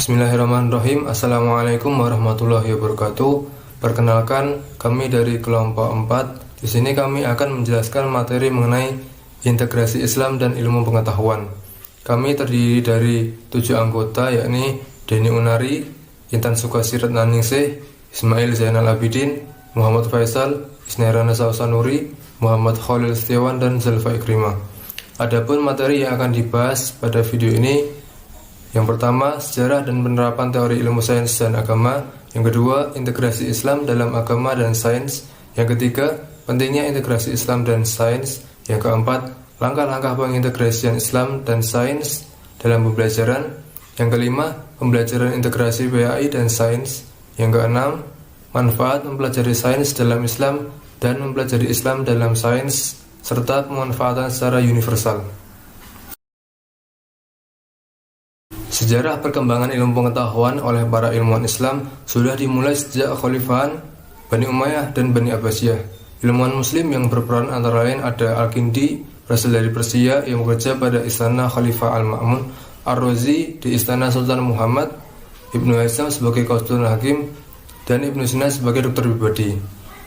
Bismillahirrahmanirrahim. Assalamualaikum warahmatullahi wabarakatuh. Perkenalkan, kami dari kelompok 4. Di sini kami akan menjelaskan materi mengenai integrasi Islam dan ilmu pengetahuan. Kami terdiri dari 7 anggota, yakni Denny Unari, Intan Sukasirat Naningsih, Ismail Zainal Abidin, Muhammad Faisal, Isnairana Sausanuri, Muhammad Khalil Setiawan, dan Zalfa Ikrimah. Adapun materi yang akan dibahas pada video ini, yang pertama, sejarah dan penerapan teori ilmu sains dan agama. Yang kedua, integrasi Islam dalam agama dan sains. Yang ketiga, pentingnya integrasi Islam dan sains. Yang keempat, langkah-langkah pengintegrasian Islam dan sains dalam pembelajaran. Yang kelima, pembelajaran integrasi PAI dan sains. Yang keenam, manfaat mempelajari sains dalam Islam dan mempelajari Islam dalam sains, serta pemanfaatan secara universal. Sejarah perkembangan ilmu pengetahuan oleh para ilmuwan Islam sudah dimulai sejak Khalifahan Bani Umayyah dan Bani Abbasiyah. Ilmuwan Muslim yang berperan antara lain ada Al-Kindi, berasal dari Persia, yang bekerja pada istana Khalifah Al-Ma'mun, Ar-Razi di istana Sultan Muhammad, Ibnu Haisam sebagai Qaustul Hakim, dan Ibnu Sina sebagai dokter pribadi.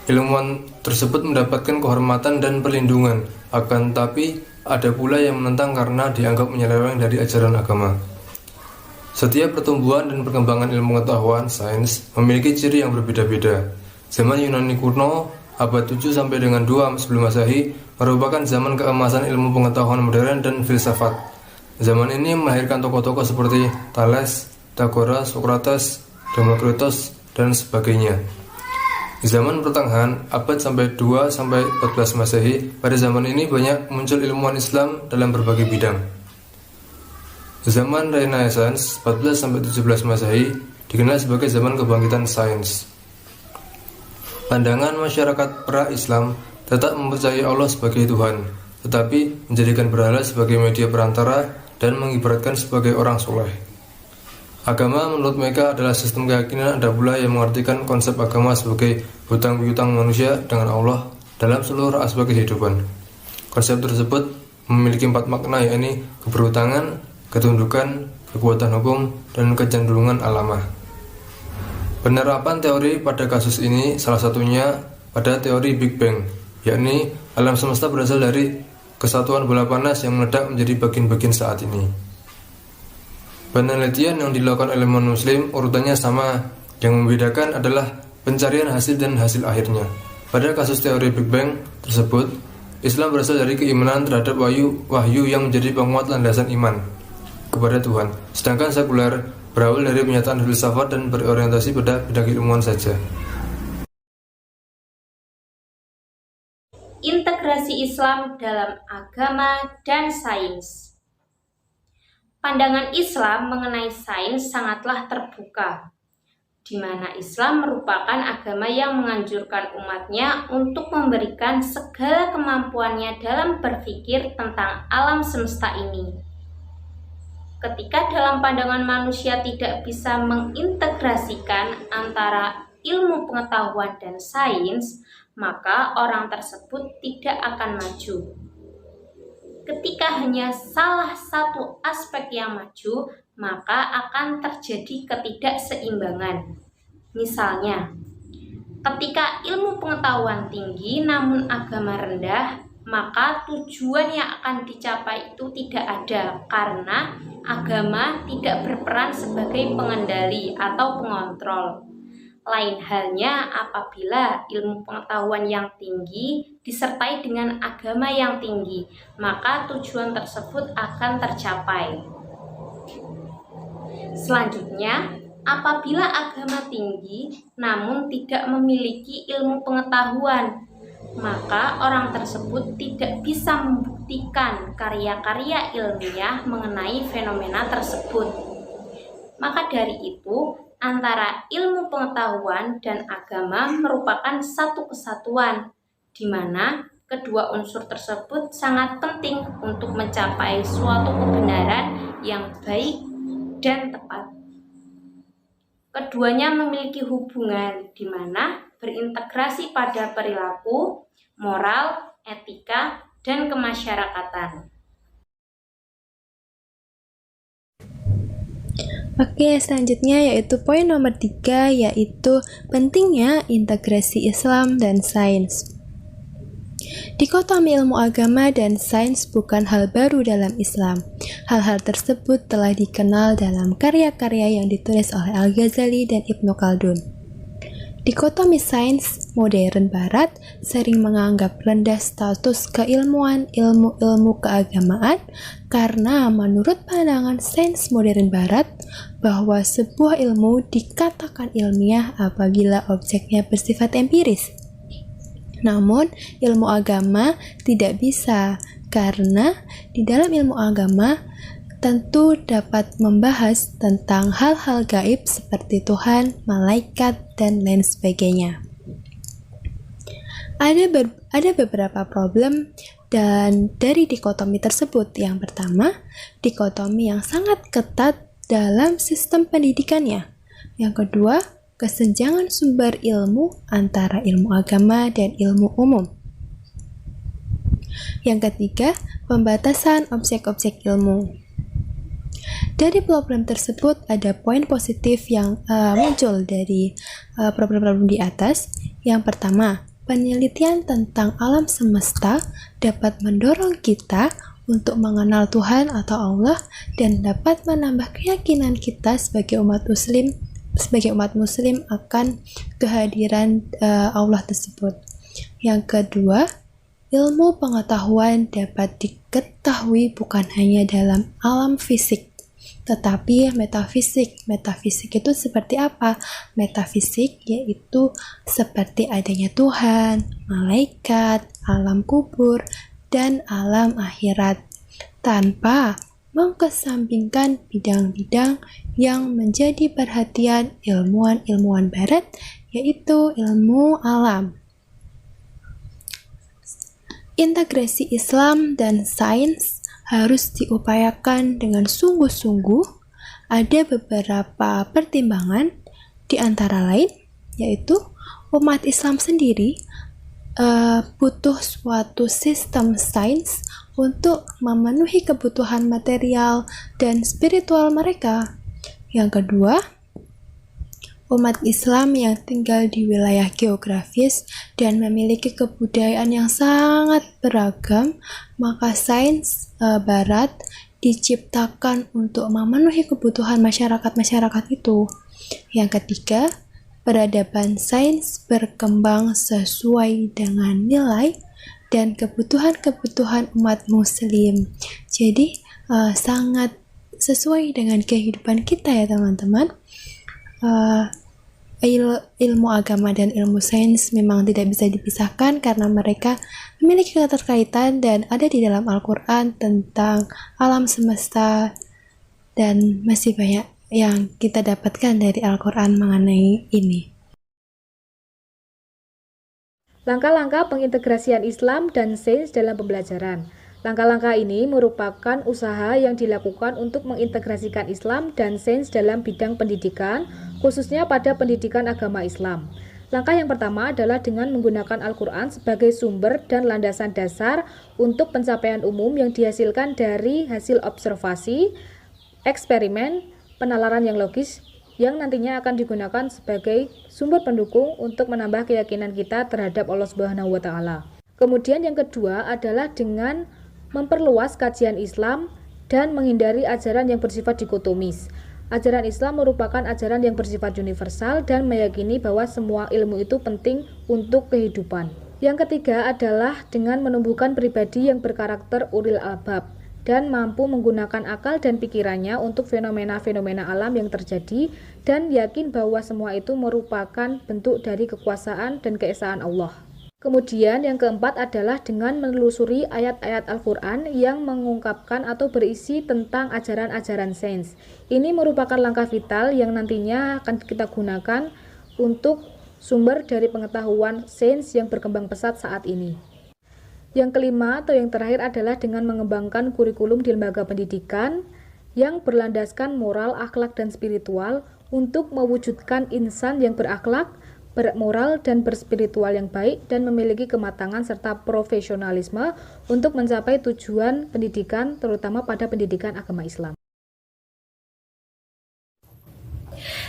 Ilmuwan tersebut mendapatkan kehormatan dan perlindungan, akan tetapi ada pula yang menentang karena dianggap menyeleweng dari ajaran agama. Setiap pertumbuhan dan perkembangan ilmu pengetahuan sains memiliki ciri yang berbeda-beda. Zaman Yunani kuno, abad 7 sampai dengan 2 sebelum Masehi, merupakan zaman keemasan ilmu pengetahuan modern dan filsafat. Zaman ini melahirkan tokoh-tokoh seperti Thales, Pythagoras, Socrates, Demokritos, dan sebagainya. Di zaman pertengahan, abad sampai 2 sampai 14 Masehi, pada zaman ini banyak muncul ilmuwan Islam dalam berbagai bidang. Zaman Renaissance 14-17 Masehi dikenal sebagai zaman kebangkitan sains. Pandangan masyarakat pra-Islam tetap mempercayai Allah sebagai Tuhan, tetapi menjadikan berhala sebagai media perantara dan mengibaratkan sebagai orang soleh. Agama menurut mereka adalah sistem keyakinan. Ada pula yang mengartikan konsep agama sebagai hutang piutang manusia dengan Allah dalam seluruh aspek kehidupan. Konsep tersebut memiliki 4 makna, yakni keberhutangan, ketundukan, kekuatan hukum, dan kecenderungan alamah. Penerapan teori pada kasus ini salah satunya pada teori Big Bang, yakni alam semesta berasal dari kesatuan bola panas yang meledak menjadi bagian-bagian saat ini. Penelitian yang dilakukan oleh Muslim urutannya sama, yang membedakan adalah pencarian hasil dan hasil akhirnya. Pada kasus teori Big Bang tersebut, Islam berasal dari keimanan terhadap wahyu yang menjadi penguat landasan iman kepada Tuhan, sedangkan sekuler berawal dari penyataan filsafat dan berorientasi pada bidang ilmuwan saja. Integrasi Islam dalam agama dan sains. Pandangan Islam mengenai sains sangatlah terbuka, di mana Islam merupakan agama yang menganjurkan umatnya untuk memberikan segala kemampuannya dalam berpikir tentang alam semesta ini. Ketika dalam pandangan manusia tidak bisa mengintegrasikan antara ilmu pengetahuan dan sains, maka orang tersebut tidak akan maju. Ketika hanya salah satu aspek yang maju, maka akan terjadi ketidakseimbangan. Misalnya, ketika ilmu pengetahuan tinggi namun agama rendah, maka tujuan yang akan dicapai itu tidak ada karena agama tidak berperan sebagai pengendali atau pengontrol. Lain halnya apabila ilmu pengetahuan yang tinggi disertai dengan agama yang tinggi, maka tujuan tersebut akan tercapai. Selanjutnya, apabila agama tinggi namun tidak memiliki ilmu pengetahuan, maka orang tersebut tidak bisa membuktikan karya-karya ilmiah mengenai fenomena tersebut. Maka dari itu, antara ilmu pengetahuan dan agama merupakan satu kesatuan, di mana kedua unsur tersebut sangat penting untuk mencapai suatu kebenaran yang baik dan tepat. Keduanya memiliki hubungan di mana berintegrasi pada perilaku, moral, etika, dan kemasyarakatan. Oke, selanjutnya yaitu poin nomor 3, yaitu pentingnya integrasi Islam dan sains. Dikotomi ilmu agama dan sains bukan hal baru dalam Islam. Hal-hal tersebut telah dikenal dalam karya-karya yang ditulis oleh Al-Ghazali dan Ibnu Khaldun. Dikotomi sains modern barat sering menganggap rendah status keilmuan ilmu-ilmu keagamaan karena menurut pandangan sains modern barat bahwa sebuah ilmu dikatakan ilmiah apabila objeknya bersifat empiris. Namun, ilmu agama tidak bisa karena di dalam ilmu agama tentu dapat membahas tentang hal-hal gaib seperti Tuhan, malaikat, dan lain sebagainya. Ada beberapa problem dan dari dikotomi tersebut. Yang pertama, dikotomi yang sangat ketat dalam sistem pendidikannya. Yang kedua, kesenjangan sumber ilmu antara ilmu agama dan ilmu umum. Yang ketiga, pembatasan objek-objek ilmu. Dari problem tersebut ada poin positif yang muncul dari problem-problem di atas. Yang pertama, penelitian tentang alam semesta dapat mendorong kita untuk mengenal Tuhan atau Allah dan dapat menambah keyakinan kita sebagai umat muslim akan kehadiran Allah tersebut. Yang kedua, ilmu pengetahuan dapat diketahui bukan hanya dalam alam fisik, tetapi metafisik. Metafisik itu seperti apa? Metafisik yaitu seperti adanya Tuhan, malaikat, alam kubur, dan alam akhirat, tanpa mengkesampingkan bidang-bidang yang menjadi perhatian ilmuwan-ilmuwan barat, yaitu ilmu alam. Integrasi Islam dan sains harus diupayakan dengan sungguh-sungguh. Ada beberapa pertimbangan, di antara lain yaitu umat Islam sendiri butuh suatu sistem sains untuk memenuhi kebutuhan material dan spiritual mereka. Yang kedua, umat Islam yang tinggal di wilayah geografis dan memiliki kebudayaan yang sangat beragam, maka sains barat diciptakan untuk memenuhi kebutuhan masyarakat-masyarakat itu. Yang ketiga, peradaban sains berkembang sesuai dengan nilai dan kebutuhan-kebutuhan umat muslim. Jadi sangat sesuai dengan kehidupan kita ya teman-teman. Ilmu agama dan ilmu sains memang tidak bisa dipisahkan karena mereka memiliki keterkaitan dan ada di dalam Al-Quran tentang alam semesta, dan masih banyak yang kita dapatkan dari Al-Quran mengenai ini. Langkah-langkah pengintegrasian Islam dan sains dalam pembelajaran. Langkah-langkah ini merupakan usaha yang dilakukan untuk mengintegrasikan Islam dan sains dalam bidang pendidikan, khususnya pada pendidikan agama Islam. Langkah yang pertama adalah dengan menggunakan Al-Quran sebagai sumber dan landasan dasar untuk pencapaian umum yang dihasilkan dari hasil observasi, eksperimen, penalaran yang logis, yang nantinya akan digunakan sebagai sumber pendukung untuk menambah keyakinan kita terhadap Allah Subhanahu wa Ta'ala. Kemudian yang kedua adalah dengan memperluas kajian Islam dan menghindari ajaran yang bersifat dikotomis. Ajaran Islam merupakan ajaran yang bersifat universal dan meyakini bahwa semua ilmu itu penting untuk kehidupan. Yang ketiga adalah dengan menumbuhkan pribadi yang berkarakter ulil albab dan mampu menggunakan akal dan pikirannya untuk fenomena-fenomena alam yang terjadi dan yakin bahwa semua itu merupakan bentuk dari kekuasaan dan keesaan Allah. Kemudian yang keempat adalah dengan menelusuri ayat-ayat Al-Quran yang mengungkapkan atau berisi tentang ajaran-ajaran sains. Ini merupakan langkah vital yang nantinya akan kita gunakan untuk sumber dari pengetahuan sains yang berkembang pesat saat ini. Yang kelima atau yang terakhir adalah dengan mengembangkan kurikulum di lembaga pendidikan yang berlandaskan moral, akhlak, dan spiritual untuk mewujudkan insan yang berakhlak, bermoral dan berspiritual yang baik dan memiliki kematangan serta profesionalisme untuk mencapai tujuan pendidikan terutama pada pendidikan agama Islam.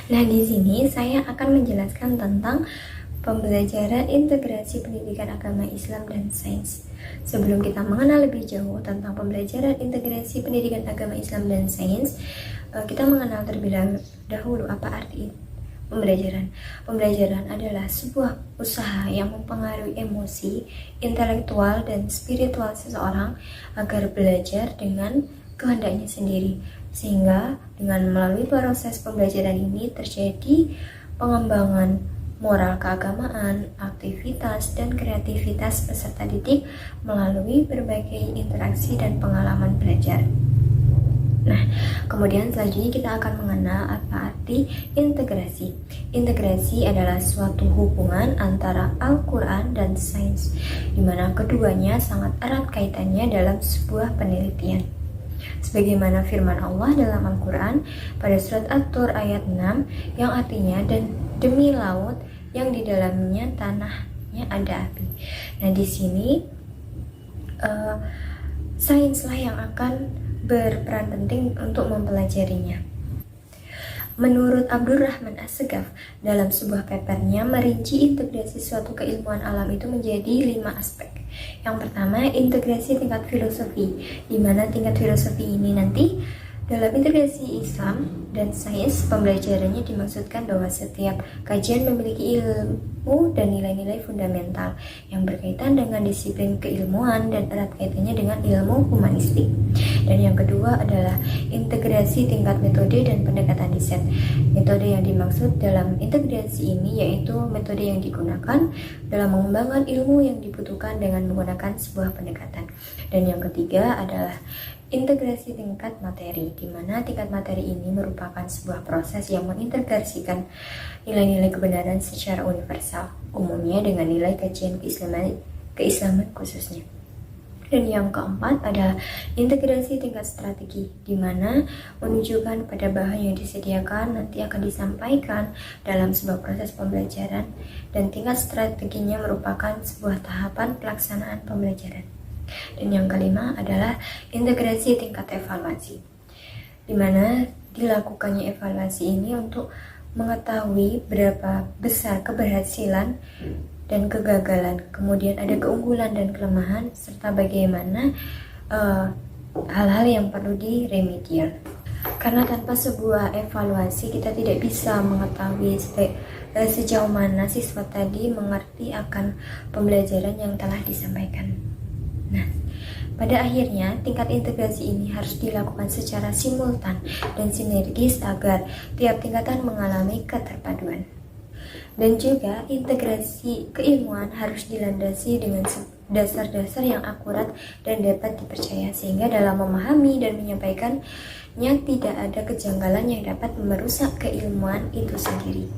Nah, di sini saya akan menjelaskan tentang pembelajaran integrasi pendidikan agama Islam dan sains. Sebelum kita mengenal lebih jauh tentang pembelajaran integrasi pendidikan agama Islam dan sains, kita mengenal terlebih dahulu apa arti pembelajaran. Pembelajaran adalah sebuah usaha yang mempengaruhi emosi, intelektual, dan spiritual seseorang agar belajar dengan kehendaknya sendiri. Sehingga dengan melalui proses pembelajaran ini terjadi pengembangan moral keagamaan, aktivitas, dan kreativitas peserta didik melalui berbagai interaksi dan pengalaman belajar. Nah, kemudian selanjutnya kita akan mengenal apa arti integrasi. Integrasi adalah suatu hubungan antara Al-Quran dan sains, di mana keduanya sangat erat kaitannya dalam sebuah penelitian. Sebagaimana firman Allah dalam Al-Quran pada surat At-Tur ayat 6 yang artinya, dan demi laut yang di dalamnya tanahnya ada api. Nah, di sini sainslah yang akan berperan penting untuk mempelajarinya. Menurut Abdurrahman As-Segaf, dalam sebuah papernya merinci integrasi suatu keilmuan alam itu menjadi 5 aspek. Yang pertama, integrasi tingkat filosofi, di mana tingkat filosofi ini nanti dalam integrasi Islam dan sains, pembelajarannya dimaksudkan bahwa setiap kajian memiliki ilmu dan nilai-nilai fundamental yang berkaitan dengan disiplin keilmuan dan erat kaitannya dengan ilmu humanistik. Dan yang kedua adalah integrasi tingkat metode dan pendekatan riset. Metode yang dimaksud dalam integrasi ini yaitu metode yang digunakan dalam mengembangkan ilmu yang dibutuhkan dengan menggunakan sebuah pendekatan. Dan yang ketiga adalah integrasi tingkat materi, di mana tingkat materi ini merupakan sebuah proses yang mengintegrasikan nilai-nilai kebenaran secara universal, umumnya dengan nilai kajian keislaman khususnya. Dan yang keempat adalah integrasi tingkat strategi, di mana menunjukkan pada bahan yang disediakan nanti akan disampaikan dalam sebuah proses pembelajaran, dan tingkat strateginya merupakan sebuah tahapan pelaksanaan pembelajaran. Dan yang kelima adalah integrasi tingkat evaluasi, di mana dilakukannya evaluasi ini untuk mengetahui berapa besar keberhasilan dan kegagalan, kemudian ada keunggulan dan kelemahan, serta bagaimana hal-hal yang perlu diremedial. Karena tanpa sebuah evaluasi kita tidak bisa mengetahui sejauh mana siswa tadi mengerti akan pembelajaran yang telah disampaikan. Nah, pada akhirnya tingkat integrasi ini harus dilakukan secara simultan dan sinergis agar tiap tingkatan mengalami keterpaduan. Dan juga integrasi keilmuan harus dilandasi dengan dasar-dasar yang akurat dan dapat dipercaya, sehingga dalam memahami dan menyampaikannya tidak ada kejanggalan yang dapat merusak keilmuan itu sendiri.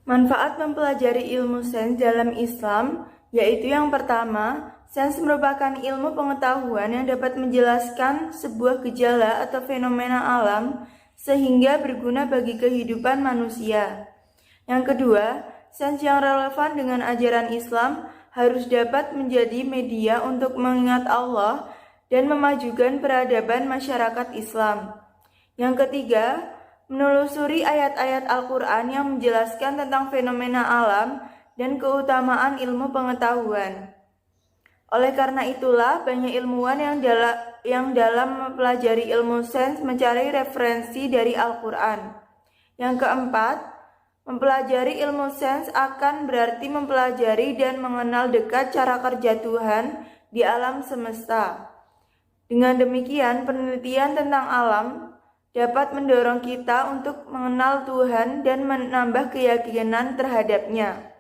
Manfaat mempelajari ilmu sains dalam Islam, yaitu yang pertama, sains merupakan ilmu pengetahuan yang dapat menjelaskan sebuah gejala atau fenomena alam sehingga berguna bagi kehidupan manusia. Yang kedua, sains yang relevan dengan ajaran Islam harus dapat menjadi media untuk mengingat Allah dan memajukan peradaban masyarakat Islam. Yang ketiga, menelusuri ayat-ayat Al-Quran yang menjelaskan tentang fenomena alam dan keutamaan ilmu pengetahuan. Oleh karena itulah, banyak ilmuwan yang dalam mempelajari ilmu sains mencari referensi dari Al-Quran. Yang keempat, mempelajari ilmu sains akan berarti mempelajari dan mengenal dekat cara kerja Tuhan di alam semesta. Dengan demikian, penelitian tentang alam dapat mendorong kita untuk mengenal Tuhan dan menambah keyakinan terhadapnya.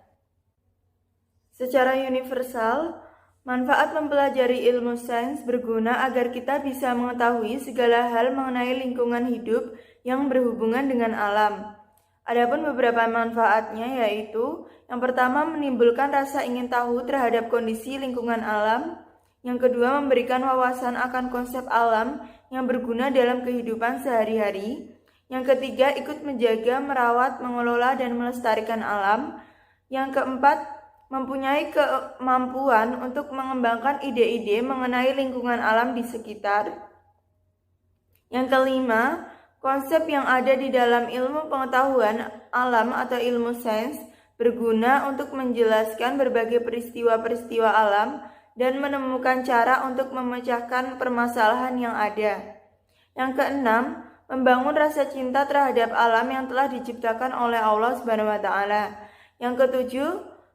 Secara universal, manfaat mempelajari ilmu sains berguna agar kita bisa mengetahui segala hal mengenai lingkungan hidup yang berhubungan dengan alam. Adapun beberapa manfaatnya yaitu, yang pertama menimbulkan rasa ingin tahu terhadap kondisi lingkungan alam, yang kedua memberikan wawasan akan konsep alam yang berguna dalam kehidupan sehari-hari. Yang ketiga, ikut menjaga, merawat, mengelola, dan melestarikan alam. Yang keempat, mempunyai kemampuan untuk mengembangkan ide-ide mengenai lingkungan alam di sekitar. Yang kelima, konsep yang ada di dalam ilmu pengetahuan alam atau ilmu sains berguna untuk menjelaskan berbagai peristiwa-peristiwa alam dan menemukan cara untuk memecahkan permasalahan yang ada. Yang keenam, membangun rasa cinta terhadap alam yang telah diciptakan oleh Allah SWT. Yang ketujuh,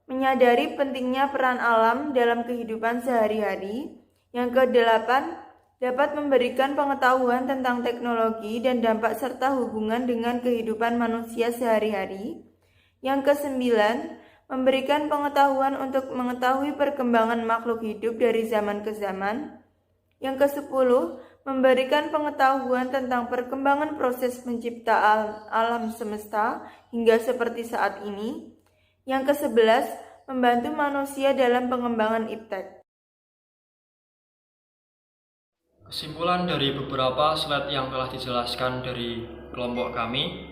menyadari pentingnya peran alam dalam kehidupan sehari-hari. Yang kedelapan, dapat memberikan pengetahuan tentang teknologi dan dampak serta hubungan dengan kehidupan manusia sehari-hari. Yang kesembilan, memberikan pengetahuan untuk mengetahui perkembangan makhluk hidup dari zaman ke zaman. Yang kesepuluh, memberikan pengetahuan tentang perkembangan proses penciptaan alam semesta hingga seperti saat ini. Yang kesebelas, membantu manusia dalam pengembangan iptek. Kesimpulan dari beberapa slide yang telah dijelaskan dari kelompok kami,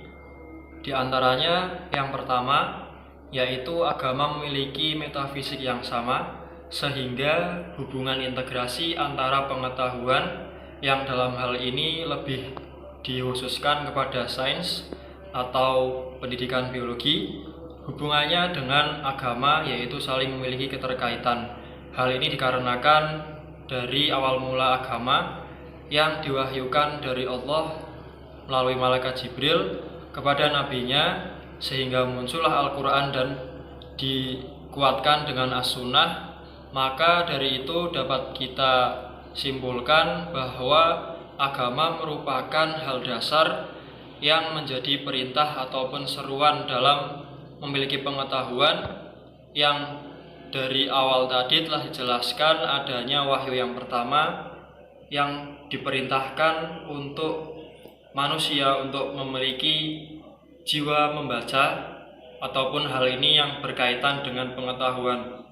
di antaranya yang pertama, yaitu agama memiliki metafisik yang sama, sehingga hubungan integrasi antara pengetahuan yang dalam hal ini lebih dikhususkan kepada sains atau pendidikan biologi, hubungannya dengan agama yaitu saling memiliki keterkaitan. Hal ini dikarenakan dari awal mula agama yang diwahyukan dari Allah melalui malaikat Jibril kepada nabinya, sehingga muncullah Al-Quran dan dikuatkan dengan As-Sunnah. Maka dari itu dapat kita simpulkan bahwa agama merupakan hal dasar yang menjadi perintah ataupun seruan dalam memiliki pengetahuan yang dari awal tadi telah dijelaskan adanya wahyu yang pertama yang diperintahkan untuk manusia untuk memiliki jiwa membaca ataupun hal ini yang berkaitan dengan pengetahuan.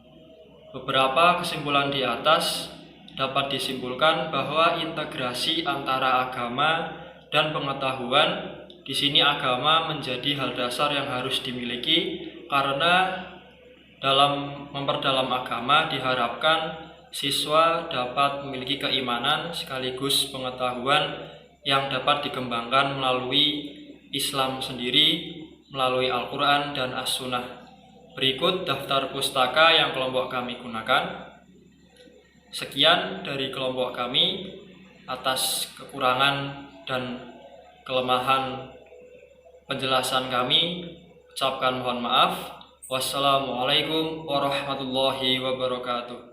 Beberapa kesimpulan di atas dapat disimpulkan bahwa integrasi antara agama dan pengetahuan, di sini agama menjadi hal dasar yang harus dimiliki karena dalam memperdalam agama diharapkan siswa dapat memiliki keimanan sekaligus pengetahuan yang dapat dikembangkan melalui Islam sendiri, melalui Al-Quran dan As-Sunnah. Berikut daftar pustaka yang kelompok kami gunakan. Sekian dari kelompok kami. Atas kekurangan dan kelemahan penjelasan kami, ucapkan mohon maaf. Wassalamualaikum warahmatullahi wabarakatuh.